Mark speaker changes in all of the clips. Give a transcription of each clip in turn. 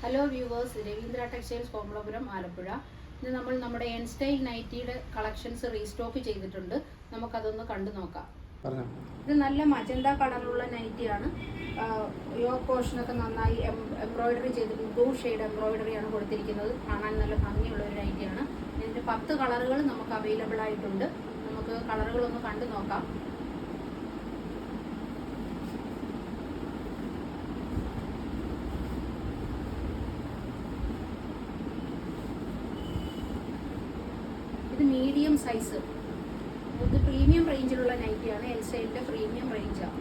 Speaker 1: Hello viewers, Ravindra textiles Komalapuram Alappuzha. ഇന്ന് നമ്മൾ നമ്മുടെ എൻ സ്റ്റൈൽ നൈറ്റിയുടെ കളക്ഷൻസ് റീസ്റ്റോക്ക് ചെയ്തിട്ടുണ്ട്. നമുക്കതൊന്ന് കണ്ടു നോക്കാം. ഇത് നല്ല മജന്ത കളറുള്ള നൈറ്റിയാണ്. യോക്ക് പോർഷനൊക്കെ നന്നായി എംബ്രോയിഡറി ചെയ്തിട്ട് ബ്ലൂ ഷെയ്ഡ് എംബ്രോയിഡറിയാണ് കൊടുത്തിരിക്കുന്നത്. കാണാൻ നല്ല ഭംഗിയുള്ള ഒരു നൈറ്റിയാണ്. ഇതിൻ്റെ 10 കളറുകൾ നമുക്ക് അവൈലബിൾ ആയിട്ടുണ്ട്. നമുക്ക് കളറുകളൊന്ന് കണ്ടു നോക്കാം. ഇത് മീഡിയം സൈസ്, ഇത് പ്രീമിയം റേഞ്ചിലുള്ള നൈറ്റിയാണ്. എൽ സ്റ്റൈലിൻ്റെ പ്രീമിയം റേഞ്ചാണ്.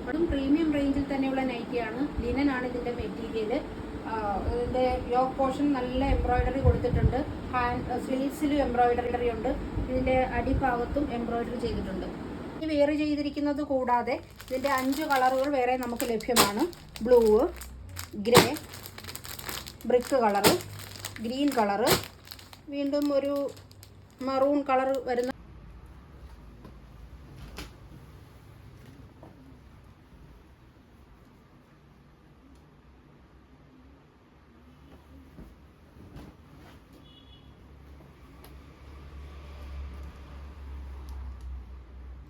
Speaker 1: അതും പ്രീമിയം റേഞ്ചിൽ തന്നെയുള്ള നൈറ്റിയാണ്. ലിനനാണ് ഇതിൻ്റെ മെറ്റീരിയൽ. ഇതിൻ്റെ യോക്ക് പോർഷൻ നല്ല എംബ്രോയിഡറി കൊടുത്തിട്ടുണ്ട്. സ്ലീവ്സിലും എംബ്രോയിഡറി ഉണ്ട്. ഇതിൻ്റെ അടിഭാഗത്തും എംബ്രോയിഡറി ചെയ്തിട്ടുണ്ട്. ഈ വെയർ ചെയ്തിരിക്കുന്നത് കൂടാതെ ഇതിൻ്റെ 5 കളറുകൾ വേറെ നമുക്ക് ലഭ്യമാണ്. Blue, grey, brick colour, green colour, വീണ്ടും ഒരു മറൂൺ കളർ വരുന്ന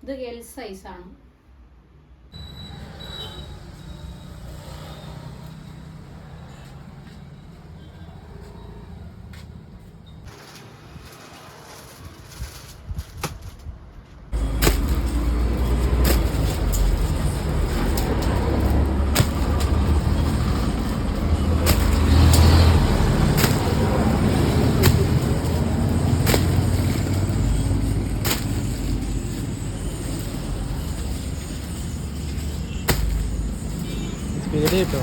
Speaker 1: ഇത് എൽ സൈസാണ്.
Speaker 2: സ്പീഡ് കിട്ടോ?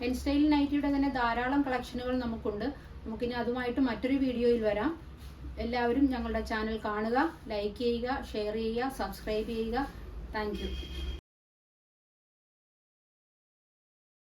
Speaker 2: എൻ സ്റ്റൈൽ നൈറ്റിയുടെ തന്നെ ധാരാളം കളക്ഷനുകൾ നമുക്കുണ്ട്. നമുക്കിനി അതുമായിട്ട് മറ്റൊരു വീഡിയോയിൽ വരാം. എല്ലാവരും ഞങ്ങളുടെ ചാനൽ കാണുക, ലൈക്ക് ചെയ്യുക, ഷെയർ ചെയ്യുക, സബ്സ്ക്രൈബ് ചെയ്യുക. Thank you.